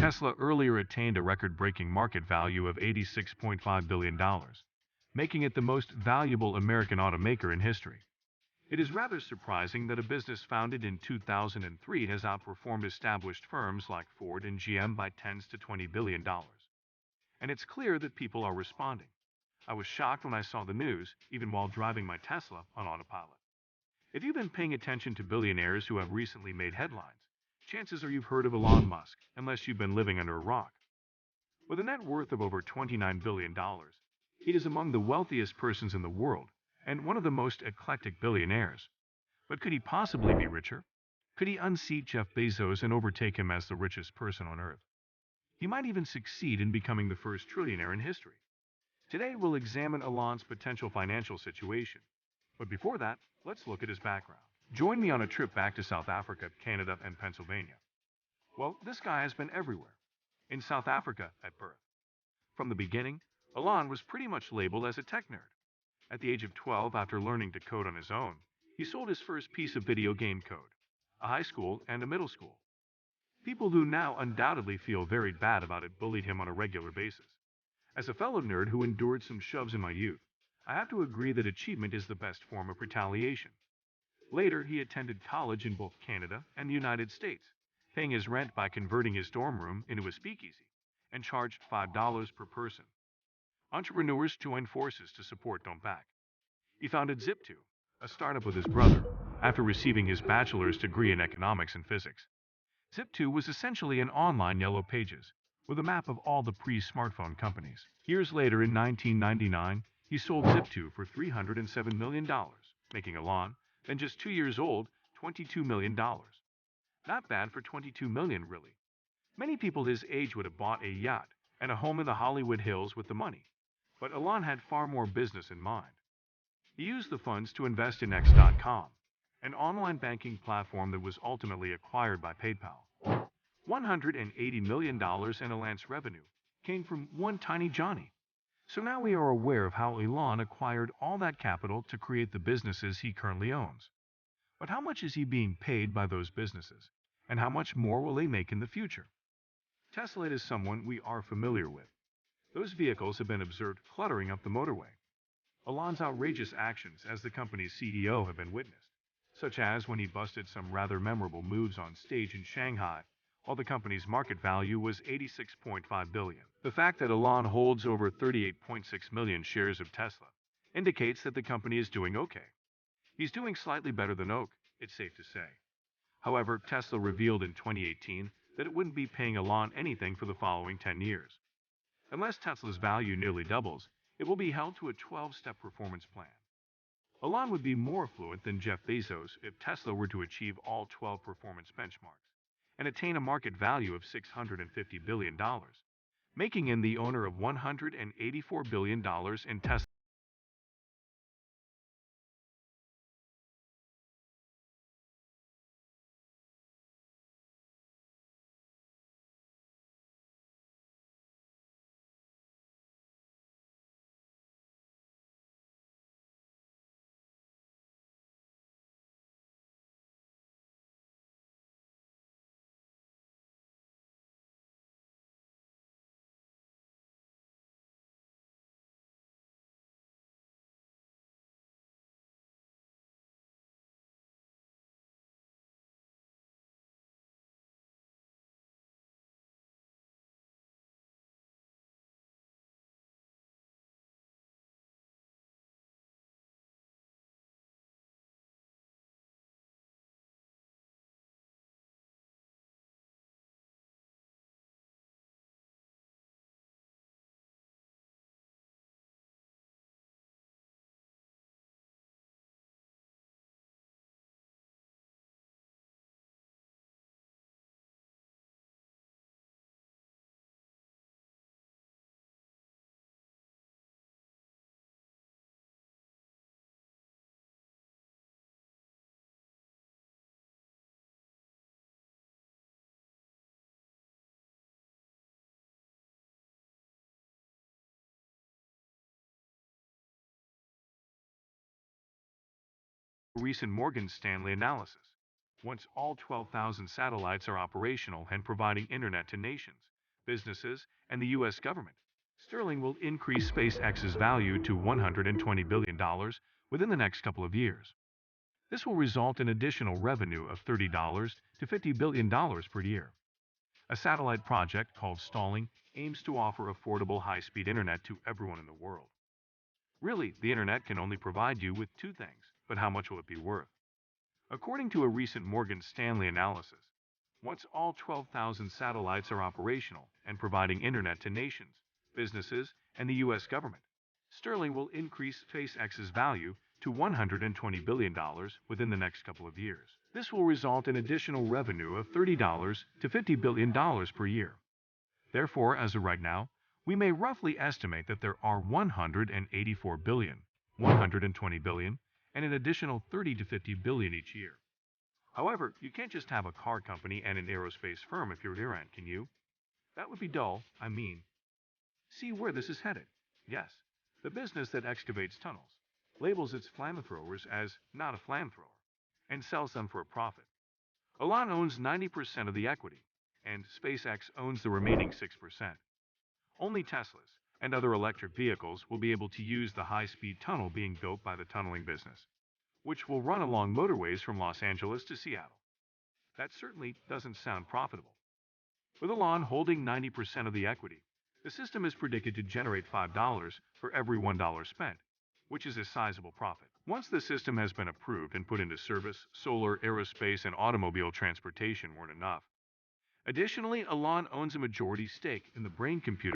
Tesla earlier attained a record-breaking market value of $86.5 billion, making it the most valuable American automaker in history. It is rather surprising that a business founded in 2003 has outperformed established firms like Ford and GM by tens to $20 billion. And it's clear that people are responding. I was shocked when I saw the news, even while driving my Tesla on autopilot. If you've been paying attention to billionaires who have recently made headlines, chances are you've heard of Elon Musk, unless you've been living under a rock. With a net worth of over $29 billion, he is among the wealthiest persons in the world and one of the most eclectic billionaires. But could he possibly be richer? Could he unseat Jeff Bezos and overtake him as the richest person on Earth? He might even succeed in becoming the first trillionaire in history. Today we'll examine Elon's potential financial situation. But before that, let's look at his background. Join me on a trip back to South Africa, Canada, and Pennsylvania. Well, this guy has been everywhere. In South Africa at birth. From the beginning, Elon was pretty much labeled as a tech nerd. At the age of 12, after learning to code on his own, he sold his first piece of video game code, a high school and a middle school. People who now undoubtedly feel very bad about it bullied him on a regular basis. As a fellow nerd who endured some shoves in my youth, I have to agree that achievement is the best form of retaliation. Later, he attended college in both Canada and the United States, paying his rent by converting his dorm room into a speakeasy, and charged $5 per person. Entrepreneurs joined forces to support Don't Back. He founded Zip2, a startup with his brother, after receiving his bachelor's degree in economics and physics. Zip2 was essentially an online Yellow Pages, with a map of all the pre-smartphone companies. Years later, in 1999, he sold Zip2 for $307 million, making Elon, then just 2 years old, $22 million. Not bad for $22 million, really. Many people his age would have bought a yacht and a home in the Hollywood Hills with the money. But Elon had far more business in mind. He used the funds to invest in X.com, an online banking platform that was ultimately acquired by PayPal. $180 million in Elon's revenue came from one tiny Johnny. So now we are aware of how Elon acquired all that capital to create the businesses he currently owns. But how much is he being paid by those businesses? And how much more will they make in the future? Tesla is someone we are familiar with. Those vehicles have been observed cluttering up the motorway. Elon's outrageous actions as the company's CEO have been witnessed, such as when he busted some rather memorable moves on stage in Shanghai, while the company's market value was $86.5 billion. The fact that Elon holds over 38.6 million shares of Tesla indicates that the company is doing okay. He's doing slightly better than Oak, it's safe to say. However, Tesla revealed in 2018 that it wouldn't be paying Elon anything for the following 10 years. Unless Tesla's value nearly doubles, it will be held to a 12-step performance plan. Elon would be more affluent than Jeff Bezos if Tesla were to achieve all 12 performance benchmarks and attain a market value of $650 billion, making him the owner of $184 billion in Tesla. Recent Morgan Stanley analysis. Once all 12,000 satellites are operational and providing internet to nations, businesses, and the U.S. government. Sterling will increase SpaceX's value to $120 billion within the next couple of years. This will result in additional revenue of $30 to $50 billion per year. A satellite project called Stalling aims to offer affordable high-speed internet to everyone in the world. Really, the internet can only provide you with two things, but how much will it be worth? According to a recent Morgan Stanley analysis, once all 12,000 satellites are operational and providing internet to nations, businesses, and the U.S. government, Sterling will increase SpaceX's value to $120 billion within the next couple of years. This will result in additional revenue of $30 to $50 billion per year. Therefore, as of right now, we may roughly estimate that there are 184 billion, 120 billion, and an additional 30 to 50 billion each year. However, you can't just have a car company and an aerospace firm if you're at Iran, can you? That would be dull, I mean. See where this is headed. Yes, the business that excavates tunnels, labels its flamethrowers as not a flamethrower, and sells them for a profit. Elon owns 90% of the equity, and SpaceX owns the remaining 6%. Only Teslas and other electric vehicles will be able to use the high-speed tunnel being built by the tunneling business, which will run along motorways from Los Angeles to Seattle. That certainly doesn't sound profitable. With Elon holding 90% of the equity, the system is predicted to generate $5 for every $1 spent, which is a sizable profit. Once the system has been approved and put into service, solar, aerospace, and automobile transportation weren't enough. Additionally, Elon owns a majority stake in the brain computer